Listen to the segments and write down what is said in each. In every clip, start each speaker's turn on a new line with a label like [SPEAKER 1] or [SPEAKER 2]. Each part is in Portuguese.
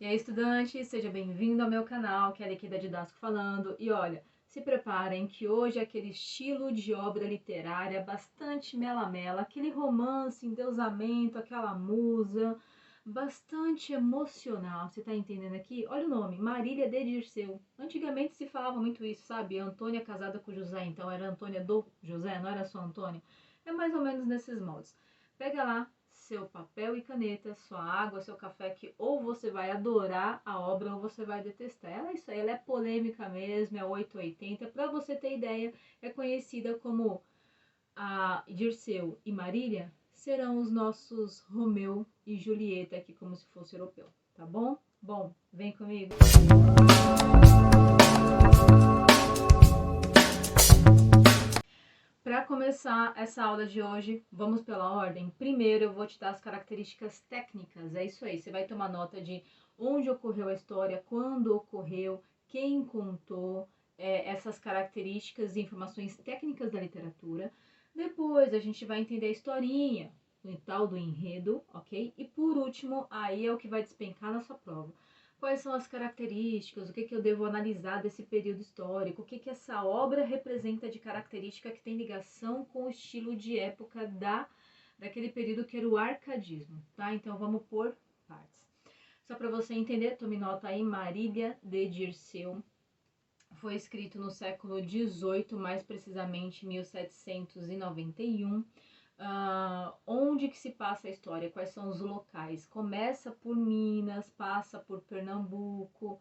[SPEAKER 1] E aí, estudante, seja bem-vindo ao meu canal, Kelly aqui da Didasco falando. E olha, se preparem que hoje é aquele estilo de obra literária bastante mela-mela, aquele romance, endeusamento, aquela musa, bastante emocional. Você tá entendendo aqui? Olha o nome, Marília de Dirceu. Antigamente se falava muito isso, sabe? Antônia casada com José, então era Antônia do José, não era só Antônio. É mais ou menos nesses moldes. Pega lá seu papel e caneta, sua água, seu café, que ou você vai adorar a obra ou você vai detestar. Ela é isso aí, ela é polêmica mesmo, é 880. Para você ter ideia, é conhecida como a Dirceu e Marília serão os nossos Romeu e Julieta aqui, como se fosse europeu, tá bom? Bom, vem comigo. Para começar essa aula de hoje, vamos pela ordem. Primeiro eu vou te dar as características técnicas, é isso aí. Você vai tomar nota de onde ocorreu a história, quando ocorreu, quem contou, essas características e informações técnicas da literatura. Depois a gente vai entender a historinha, o tal do enredo, ok? E por último, aí é o que vai despencar na sua prova. Quais são as características, o que eu devo analisar desse período histórico, o que essa obra representa de característica que tem ligação com o estilo de época daquele período que era o arcadismo, tá? Então vamos por partes. Só para você entender, tome nota aí, Marília de Dirceu, foi escrito no século XVIII, mais precisamente 1791. Onde que se passa a história? Quais são os locais? Começa por Minas, passa por Pernambuco,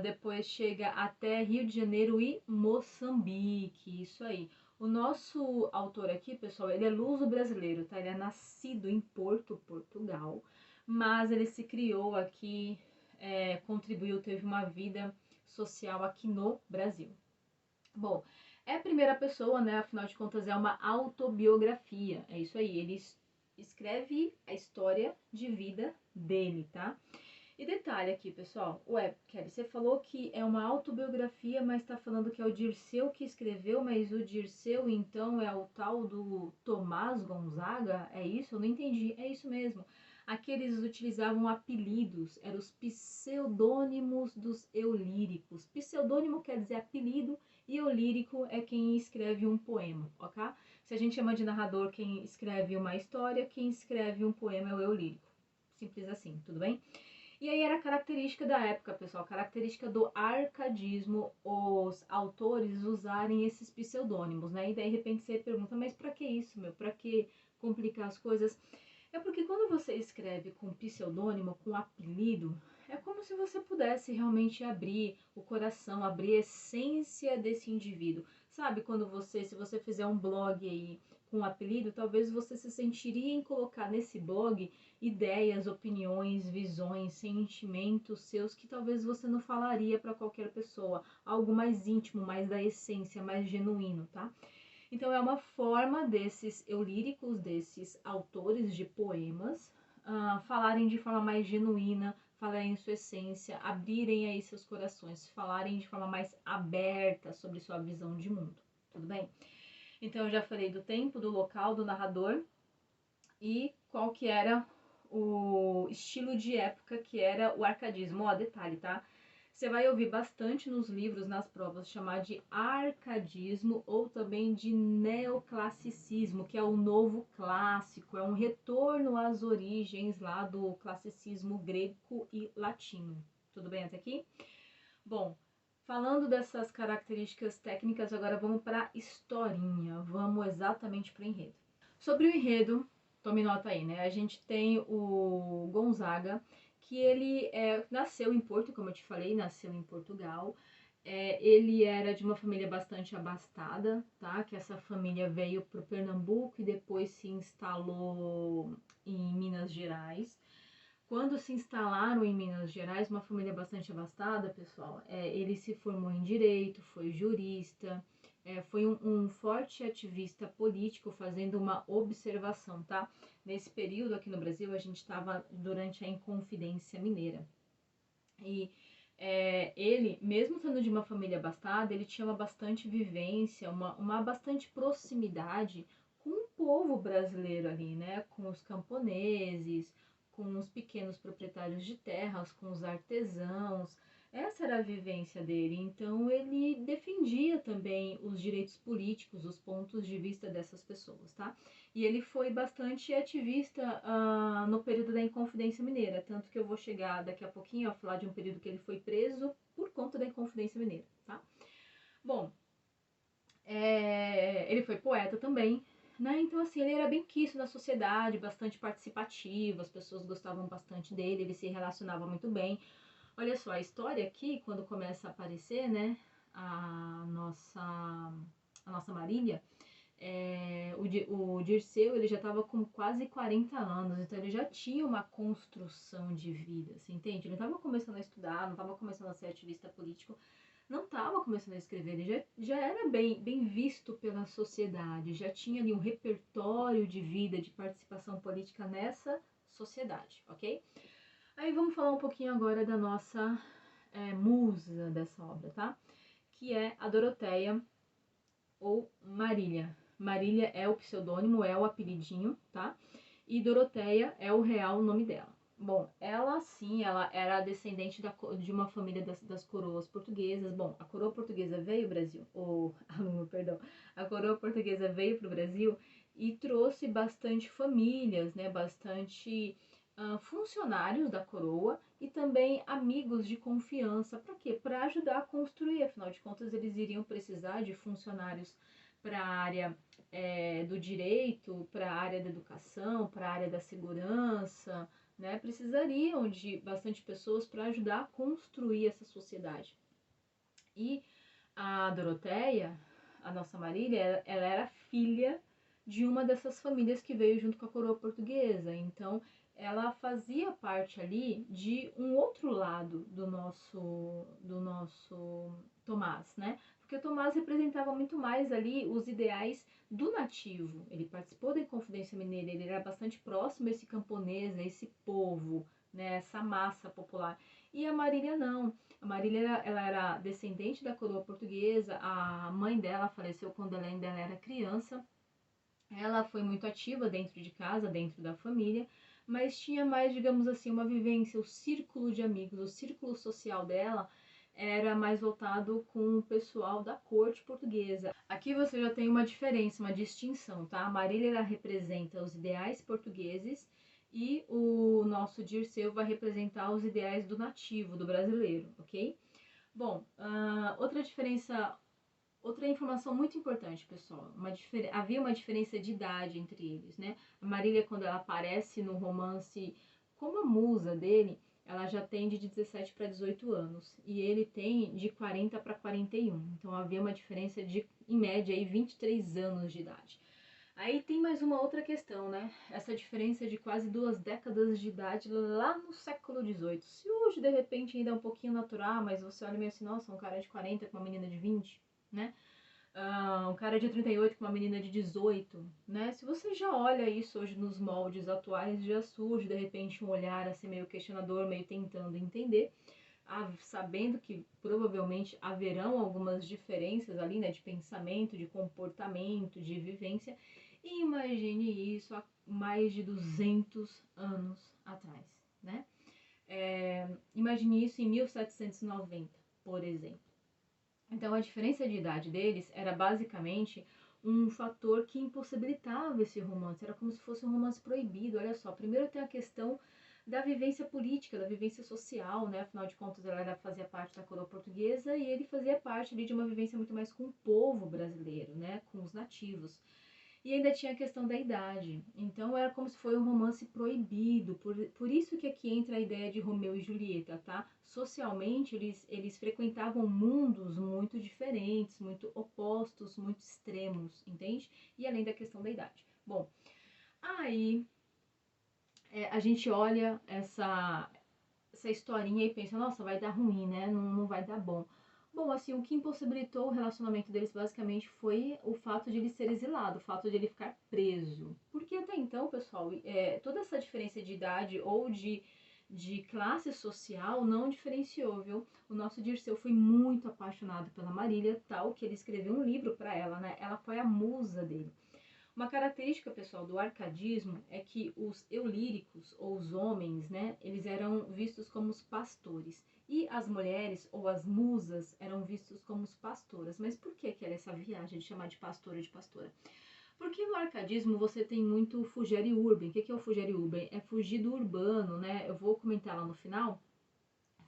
[SPEAKER 1] depois chega até Rio de Janeiro e Moçambique, isso aí. O nosso autor aqui, pessoal, ele é luso-brasileiro, tá? Ele é nascido em Porto, Portugal, mas ele se criou aqui, contribuiu, teve uma vida social aqui no Brasil. Bom, é a primeira pessoa, né? Afinal de contas, é uma autobiografia. É isso aí. Ele escreve a história de vida dele, tá? E detalhe aqui, pessoal. Ué, Kelly, você falou que é uma autobiografia, mas tá falando que é o Dirceu que escreveu, mas o Dirceu, então, é o tal do Tomás Gonzaga? É isso? Eu não entendi. É isso mesmo. Aqueles utilizavam apelidos, eram os pseudônimos dos eulíricos. Pseudônimo quer dizer apelido e o lírico é quem escreve um poema, ok? Se a gente chama de narrador quem escreve uma história, quem escreve um poema é o eu lírico. Simples assim, tudo bem? E aí era característica da época, pessoal, característica do arcadismo, os autores usarem esses pseudônimos, né? E daí, de repente, você pergunta, mas pra que isso, meu? Pra que complicar as coisas? É porque quando você escreve com pseudônimo, com apelido, é como se você pudesse realmente abrir o coração, abrir a essência desse indivíduo. Sabe, se você fizer um blog aí com apelido, talvez você se sentiria em colocar nesse blog ideias, opiniões, visões, sentimentos seus que talvez você não falaria para qualquer pessoa. Algo mais íntimo, mais da essência, mais genuíno, tá? Então é uma forma desses eulíricos, desses autores de poemas, falarem de forma mais genuína, falarem sua essência, abrirem aí seus corações, falarem de forma mais aberta sobre sua visão de mundo, tudo bem? Então eu já falei do tempo, do local, do narrador e qual que era o estilo de época que era o arcadismo. Ó, detalhe, tá? Você vai ouvir bastante nos livros, nas provas, chamar de arcadismo ou também de neoclassicismo, que é o novo clássico, é um retorno às origens lá do classicismo grego e latino. Tudo bem até aqui? Bom, falando dessas características técnicas, agora vamos para a historinha, vamos exatamente para o enredo. Sobre o enredo, tome nota aí, né? A gente tem o Gonzaga, que ele nasceu em Porto, como eu te falei, nasceu em Portugal. Ele era de uma família bastante abastada, tá? Que essa família veio para o Pernambuco e depois se instalou em Minas Gerais. Quando se instalaram em Minas Gerais, uma família bastante abastada, pessoal, ele se formou em direito, foi jurista, foi um forte ativista político, fazendo uma observação, tá? Nesse período aqui no Brasil, a gente estava durante a Inconfidência Mineira. E ele, mesmo sendo de uma família abastada, ele tinha uma bastante vivência, uma bastante proximidade com o povo brasileiro ali, né? Com os camponeses, com os pequenos proprietários de terras, com os artesãos. Essa era a vivência dele. Então ele defendia também os direitos políticos, os pontos de vista dessas pessoas, tá? E ele foi bastante ativista no período da Inconfidência Mineira, tanto que eu vou chegar daqui a pouquinho a falar de um período que ele foi preso por conta da Inconfidência Mineira, tá? Bom, ele foi poeta também, né? Então, assim, ele era bem quisto na sociedade, bastante participativo, as pessoas gostavam bastante dele, ele se relacionava muito bem. Olha só, a história aqui, quando começa a aparecer, né, a nossa Marília, o Dirceu, ele já estava com quase 40 anos, então ele já tinha uma construção de vida, você entende? Ele não estava começando a estudar, não estava começando a ser ativista político, não estava começando a escrever, ele já era bem visto pela sociedade, já tinha ali um repertório de vida, de participação política nessa sociedade, ok? Aí vamos falar um pouquinho agora da nossa musa dessa obra, tá? Que é a Doroteia ou Marília. Marília é o pseudônimo, é o apelidinho, tá? E Doroteia é o real nome dela. Bom, ela sim, ela era descendente de uma família das coroas portuguesas. Bom, a coroa portuguesa veio ao Brasil, perdão, a coroa portuguesa veio para o Brasil e trouxe bastante famílias, né, bastante funcionários da coroa e também amigos de confiança. Para quê? Para ajudar a construir, afinal de contas eles iriam precisar de funcionários para a área do direito, para a área da educação, para a área da segurança, né? Precisariam de bastante pessoas para ajudar a construir essa sociedade. E a Doroteia, a nossa Marília, ela era filha de uma dessas famílias que veio junto com a coroa portuguesa. Então, ela fazia parte ali de um outro lado do nosso Tomás, né? Porque o Tomás representava muito mais ali os ideais do nativo. Ele participou da Inconfidência Mineira, ele era bastante próximo a esse camponês, a esse povo, né? Essa massa popular. E a Marília não. A Marília, ela era descendente da coroa portuguesa, a mãe dela faleceu quando ela ainda era criança. Ela foi muito ativa dentro de casa, dentro da família, mas tinha mais, digamos assim, uma vivência, o círculo de amigos, o círculo social dela era mais voltado com o pessoal da corte portuguesa. Aqui você já tem uma diferença, uma distinção, tá? A Marília, ela representa os ideais portugueses e o nosso Dirceu vai representar os ideais do nativo, do brasileiro, ok? Bom, outra informação muito importante, pessoal, havia uma diferença de idade entre eles, né? A Marília, quando ela aparece no romance como a musa dele, ela já tem de 17 para 18 anos e ele tem de 40 para 41. Então havia uma diferença de, em média, aí, 23 anos de idade. Aí tem mais uma outra questão, né? Essa diferença de quase 2 décadas de idade lá no século XVIII. Se hoje, de repente, ainda é um pouquinho natural, mas você olha meio assim, nossa, um cara de 40 com uma menina de 20, né? Um cara de 38 com uma menina de 18, né? Se você já olha isso hoje nos moldes atuais, já surge, de repente, um olhar assim meio questionador, meio tentando entender, sabendo que provavelmente haverão algumas diferenças ali, né? De pensamento, de comportamento, de vivência. E imagine isso há mais de 200 anos atrás, né? Imagine isso em 1790, por exemplo. Então, a diferença de idade deles era basicamente um fator que impossibilitava esse romance. Era como se fosse um romance proibido. Olha só, primeiro tem a questão da vivência política, da vivência social, né? Afinal de contas, ela fazia parte da coroa portuguesa e ele fazia parte ali de uma vivência muito mais com o povo brasileiro, né? Com os nativos. E ainda tinha a questão da idade. Então era como se fosse um romance proibido. Por isso que aqui entra a ideia de Romeu e Julieta, tá? Socialmente, eles frequentavam mundos muito diferentes, muito opostos, muito extremos, entende? E além da questão da idade. Bom, aí a gente olha essa historinha e pensa, nossa, vai dar ruim, né? Não vai dar bom. Bom, assim, o que impossibilitou o relacionamento deles basicamente foi o fato de ele ser exilado, o fato de ele ficar preso. Porque até então, pessoal, toda essa diferença de idade ou de classe social não diferenciou, viu? O nosso Dirceu foi muito apaixonado pela Marília, tal que ele escreveu um livro para ela, né? Ela foi a musa dele. Uma característica, pessoal, do arcadismo é que os eulíricos, ou os homens, né, eles eram vistos como os pastores. E as mulheres, ou as musas, eram vistos como os pastoras. Mas por que era essa viagem de chamar de pastora de pastora? Porque no arcadismo você tem muito fugere urban. O que é o fugere urban? É fugir do urbano, né? Eu vou comentar lá no final,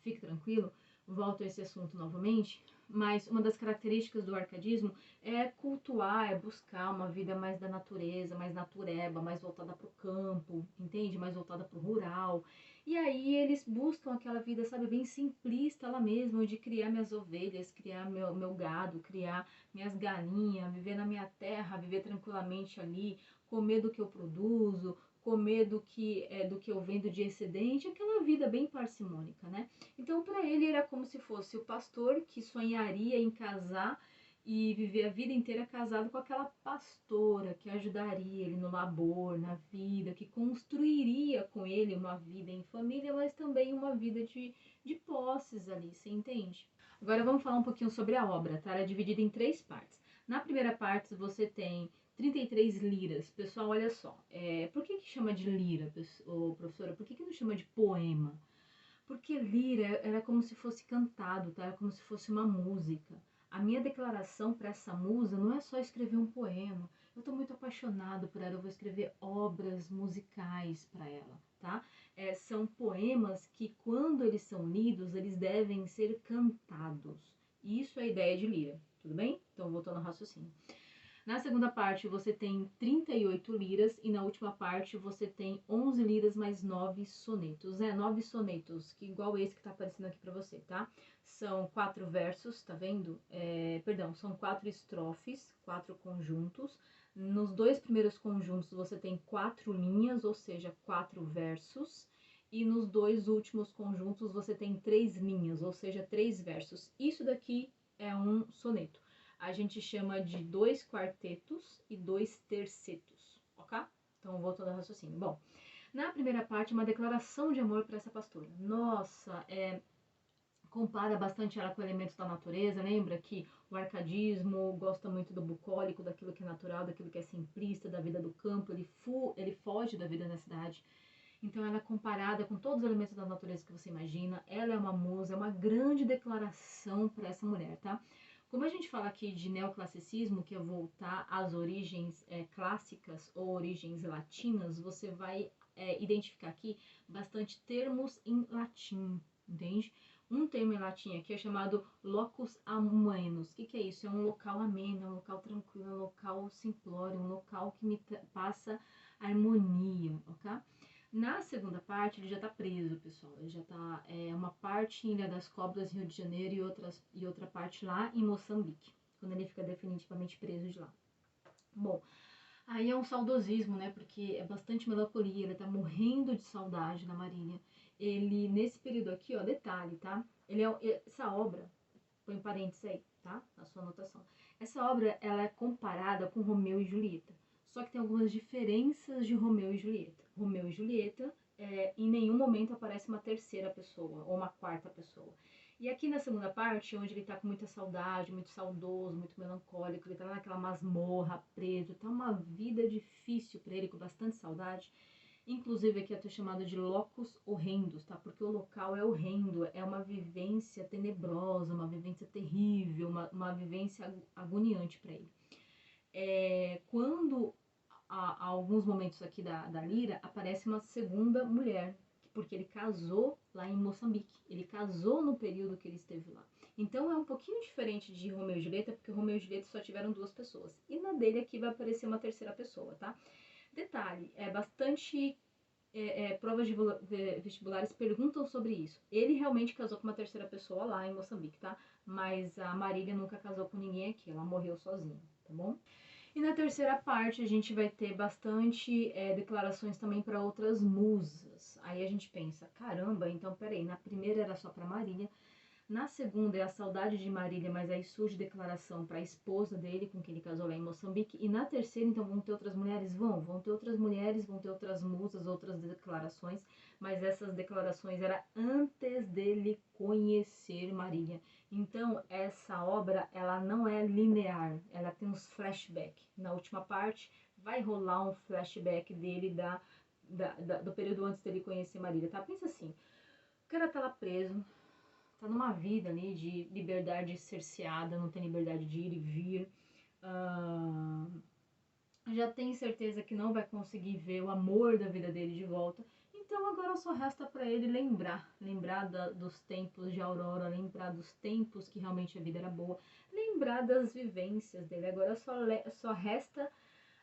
[SPEAKER 1] fique tranquilo, volto a esse assunto novamente, mas uma das características do arcadismo é cultuar, é buscar uma vida mais da natureza, mais natureba, mais voltada para o campo, entende? Mais voltada para o rural. E aí eles buscam aquela vida, sabe, bem simplista lá mesmo, de criar minhas ovelhas, criar meu gado, criar minhas galinhas, viver na minha terra, viver tranquilamente ali, comer do que eu produzo, comer do que eu vendo de excedente, aquela vida bem parcimônica, né? Então, para ele era como se fosse o pastor que sonharia em casar e viver a vida inteira casado com aquela pastora que ajudaria ele no labor, na vida, que construiria com ele uma vida em família, mas também uma vida de posses ali, você entende? Agora vamos falar um pouquinho sobre a obra, tá? Ela é dividida em 3 partes. Na primeira parte você tem 33 liras. Pessoal, olha só, por que chama de lira, professora? Por que não chama de poema? Porque lira era como se fosse cantado, tá? Era como se fosse uma música. A minha declaração para essa musa não é só escrever um poema. Eu estou muito apaixonado por ela, eu vou escrever obras musicais para ela, tá? São poemas que, quando eles são lidos, eles devem ser cantados. Isso é a ideia de lira, tudo bem? Então, voltando ao raciocínio. Na segunda parte você tem 38 liras e na última parte você tem 11 liras mais 9 sonetos. 9 sonetos, que igual esse que tá aparecendo aqui pra você, tá? São 4 versos, tá vendo? Perdão, são 4 estrofes, 4 conjuntos. Nos 2 primeiros conjuntos você tem 4 linhas, ou seja, 4 versos. E nos 2 últimos conjuntos você tem 3 linhas, ou seja, 3 versos. Isso daqui é um soneto. A gente chama de 2 quartetos e 2 tercetos, ok? Então, voltando ao raciocínio. Bom, na primeira parte, uma declaração de amor para essa pastora. Nossa, compara bastante ela com elementos da natureza. Lembra que o arcadismo gosta muito do bucólico, daquilo que é natural, daquilo que é simplista, da vida do campo. Ele foge da vida na cidade. Então ela é comparada com todos os elementos da natureza que você imagina. Ela é uma musa, é uma grande declaração para essa mulher, tá? Como a gente fala aqui de neoclassicismo, que é voltar às origens clássicas ou origens latinas, você vai identificar aqui bastante termos em latim, entende? Um termo em latim aqui é chamado locus amenus. O que é isso? É um local ameno, é um local tranquilo, é um local simplório, um local que me passa harmonia, ok? Na segunda parte, ele já tá preso, pessoal. Ele já tá uma parte em Ilha das Cobras, Rio de Janeiro, e outra parte lá em Moçambique, quando ele fica definitivamente preso de lá. Bom, aí é um saudosismo, né? Porque é bastante melancolia, ele tá morrendo de saudade da Marília. Ele, nesse período aqui, ó, detalhe, tá? Essa obra, põe em parênteses aí, tá? Na sua anotação. Essa obra, ela é comparada com Romeu e Julieta. Só que tem algumas diferenças de Romeu e Julieta. Romeu e Julieta, em nenhum momento aparece uma terceira pessoa ou uma quarta pessoa. E aqui na segunda parte, onde ele tá com muita saudade, muito saudoso, muito melancólico, ele tá naquela masmorra, preso, tá uma vida difícil para ele, com bastante saudade. Inclusive aqui é até chamado de locus horrendos, tá? Porque o local é horrendo, é uma vivência tenebrosa, uma vivência terrível, uma vivência agoniante para ele. Quando há alguns momentos aqui da Lira, aparece uma segunda mulher, porque ele casou lá em Moçambique. Ele casou no período que ele esteve lá. Então é um pouquinho diferente de Romeu e Julieta, porque Romeu e Julieta só tiveram 2 pessoas. E na dele aqui vai aparecer uma terceira pessoa, tá? Detalhe, bastante provas de vestibulares perguntam sobre isso. Ele realmente casou com uma terceira pessoa lá em Moçambique, tá? Mas a Marília nunca casou com ninguém aqui, ela morreu sozinha, tá bom? E na terceira parte a gente vai ter bastante declarações também para outras musas. Aí a gente pensa, caramba, então peraí, na primeira era só para Marília, na segunda é a saudade de Marília, mas aí surge declaração para a esposa dele, com quem ele casou lá em Moçambique. E na terceira, então, vão ter outras mulheres? Vão ter outras mulheres, vão ter outras musas, outras declarações. Mas essas declarações eram antes dele conhecer Marília. Então, essa obra, ela não é linear, ela tem uns flashbacks. Na última parte, vai rolar um flashback dele do período antes dele conhecer Marília, tá? Pensa assim, o cara tá lá preso, tá numa vida ali de liberdade cerceada, não tem liberdade de ir e vir, já tem certeza que não vai conseguir ver o amor da vida dele de volta. Então agora só resta para ele lembrar dos tempos de Aurora, lembrar dos tempos que realmente a vida era boa, lembrar das vivências dele. Agora só resta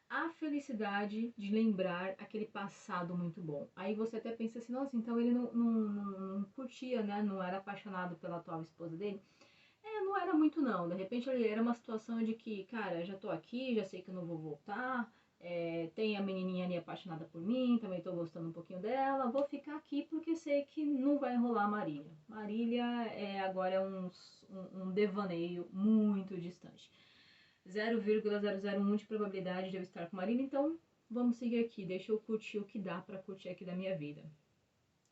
[SPEAKER 1] a felicidade de lembrar aquele passado muito bom. Aí você até pensa assim, nossa, então ele não curtia, né? Não era apaixonado pela atual esposa dele. Não era muito não. De repente era uma situação de que, cara, já tô aqui, já sei que eu não vou voltar. Tem a menininha ali apaixonada por mim, também tô gostando um pouquinho dela. Vou ficar aqui porque sei que não vai rolar Marília. Marília agora é um devaneio muito distante. 0,001 de probabilidade de eu estar com Marília, então vamos seguir aqui. Deixa eu curtir o que dá pra curtir aqui da minha vida.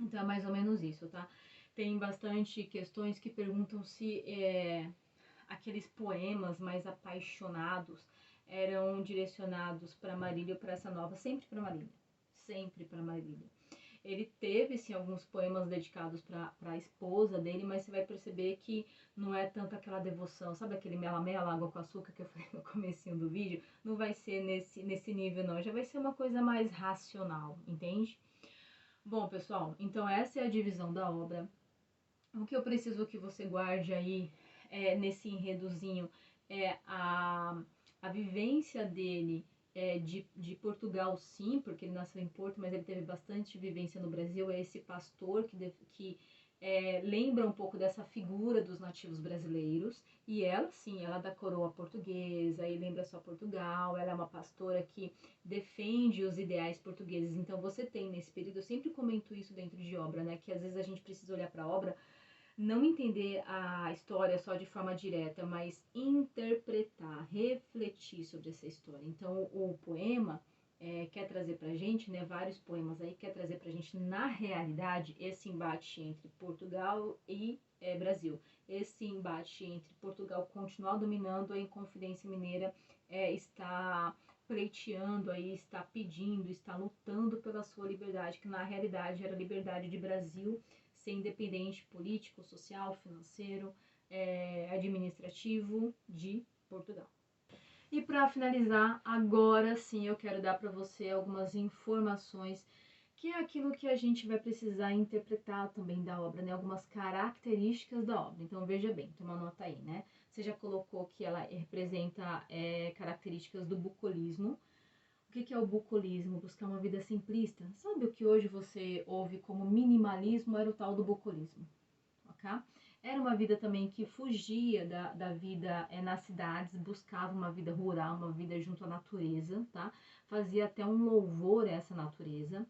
[SPEAKER 1] Então é mais ou menos isso, tá? Tem bastante questões que perguntam se aqueles poemas mais apaixonados eram direcionados para Marília ou para essa nova, sempre para Marília, sempre para Marília. Ele teve sim alguns poemas dedicados para a esposa dele, mas você vai perceber que não é tanto aquela devoção, sabe aquele mela-mela, água com açúcar que eu falei no comecinho do vídeo? Não vai ser nesse nível não, já vai ser uma coisa mais racional, entende? Bom, pessoal, então essa é a divisão da obra. O que eu preciso que você guarde aí nesse enredozinho é a vivência dele de Portugal, sim, porque ele nasceu em Porto, mas ele teve bastante vivência no Brasil. É esse pastor que lembra um pouco dessa figura dos nativos brasileiros. E ela, sim, ela é da coroa portuguesa e lembra só Portugal. Ela é uma pastora que defende os ideais portugueses. Então você tem nesse período, eu sempre comento isso dentro de obra, né? Que às vezes a gente precisa olhar para a obra, não entender a história só de forma direta, mas interpretar, refletir sobre essa história. Então, o poema quer trazer pra gente, né, vários poemas aí, quer trazer pra gente, na realidade, esse embate entre Portugal e Brasil. Esse embate entre Portugal continuar dominando, a Inconfidência Mineira está pleiteando aí, está pedindo, está lutando pela sua liberdade, que na realidade era a liberdade de Brasil, ser independente político, social, financeiro, administrativo de Portugal. E para finalizar, agora sim eu quero dar para você algumas informações que é aquilo que a gente vai precisar interpretar também da obra, né? Algumas características da obra. Então veja bem, toma nota aí, né? Você já colocou que ela representa características do bucolismo. O que é o bucolismo? Buscar uma vida simplista. Sabe o que hoje você ouve como minimalismo? Era o tal do bucolismo, ok? Era uma vida também que fugia da vida nas cidades, buscava uma vida rural, uma vida junto à natureza, tá? Fazia até um louvor a essa natureza.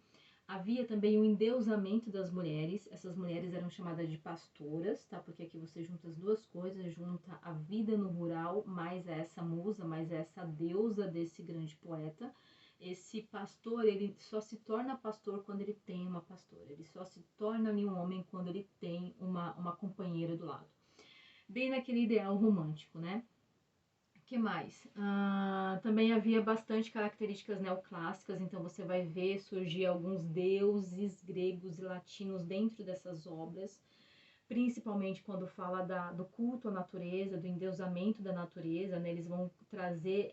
[SPEAKER 1] Havia também o endeusamento das mulheres. Essas mulheres eram chamadas de pastoras, tá? Porque aqui você junta as duas coisas, junta a vida no rural, mais essa musa, mais essa deusa desse grande poeta. Esse pastor, ele só se torna pastor quando ele tem uma pastora. Ele só se torna ali um homem quando ele tem uma companheira do lado. Bem naquele ideal romântico, né? Que mais? Também havia bastante características neoclássicas, então você vai ver surgir alguns deuses gregos e latinos dentro dessas obras, principalmente quando fala do culto à natureza, do endeusamento da natureza, né? Eles vão trazer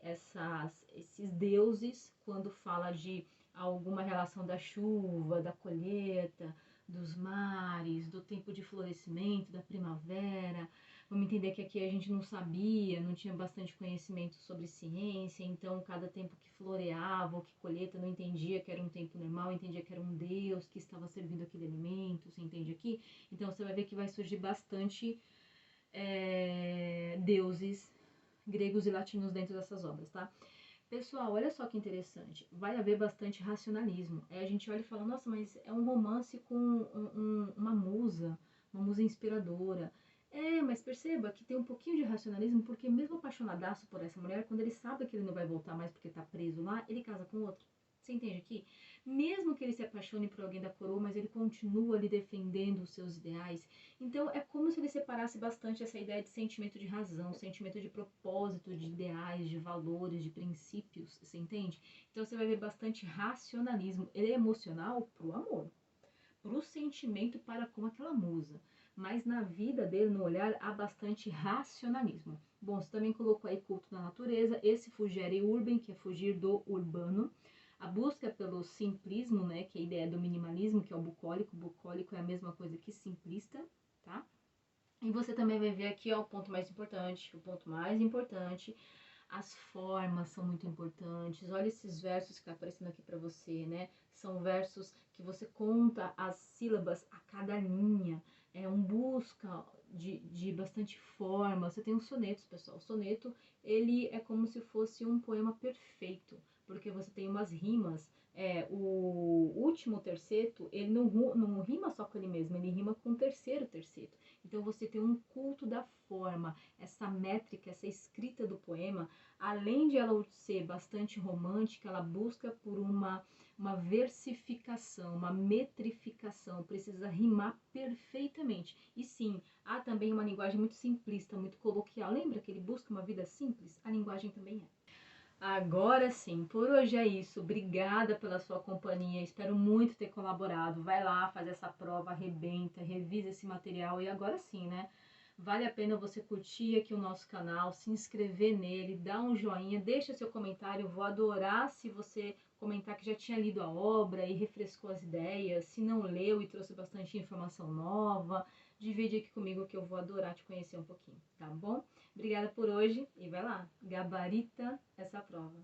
[SPEAKER 1] esses deuses quando fala de alguma relação da chuva, da colheita, dos mares, do tempo de florescimento, da primavera. Vamos entender que aqui a gente não sabia, não tinha bastante conhecimento sobre ciência, então cada tempo que floreava ou que colheita não entendia que era um tempo normal, entendia que era um deus que estava servindo aquele alimento, você entende aqui? Então você vai ver que vai surgir bastante deuses gregos e latinos dentro dessas obras, tá? Pessoal, olha só que interessante, vai haver bastante racionalismo. Aí a gente olha e fala, nossa, mas é um romance com uma musa inspiradora. Mas perceba que tem um pouquinho de racionalismo, porque mesmo apaixonadaço por essa mulher, quando ele sabe que ele não vai voltar mais porque tá preso lá, ele casa com outra. Você entende aqui? mesmo que ele se apaixone por alguém da coroa, mas ele continua ali defendendo os seus ideais. Então é como se ele separasse bastante essa ideia de sentimento de razão, sentimento de propósito, de ideais, de valores, de princípios, você entende? Então você vai ver bastante racionalismo. Ele é emocional pro amor, pro sentimento para com aquela musa. Mas na vida dele, no olhar, há bastante racionalismo. Bom, você também colocou aí culto da natureza, esse fugere urban, que é fugir do urbano. A busca pelo simplismo, né, que é a ideia do minimalismo, que é o bucólico. Bucólico é a mesma coisa que simplista, tá? E você também vai ver aqui, ó, o ponto mais importante, as formas são muito importantes. Olha esses versos que tá aparecendo aqui para você, né? São versos que você conta as sílabas a cada linha. É um busca de bastante forma. Você tem os sonetos, pessoal. O soneto, ele é como se fosse um poema perfeito, porque você tem umas rimas. O último terceto, ele não rima só com ele mesmo, ele rima com o terceiro terceto. Então você tem um culto da forma, essa métrica, essa escrita do poema, além de ela ser bastante romântica, ela busca por uma versificação, uma metrificação, precisa rimar perfeitamente. E sim, há também uma linguagem muito simplista, muito coloquial. Lembra que ele busca uma vida simples? A linguagem também é. Agora sim, por hoje é isso. Obrigada pela sua companhia. Espero muito ter colaborado. Vai lá, faz essa prova, arrebenta, revisa esse material. E agora sim, né? Vale a pena você curtir aqui o nosso canal, se inscrever nele, dar um joinha, deixa seu comentário. Eu vou adorar se você comentar que já tinha lido a obra e refrescou as ideias. Se não leu e trouxe bastante informação nova, divide aqui comigo que eu vou adorar te conhecer um pouquinho, tá bom? Obrigada por hoje e vai lá, gabarita essa prova.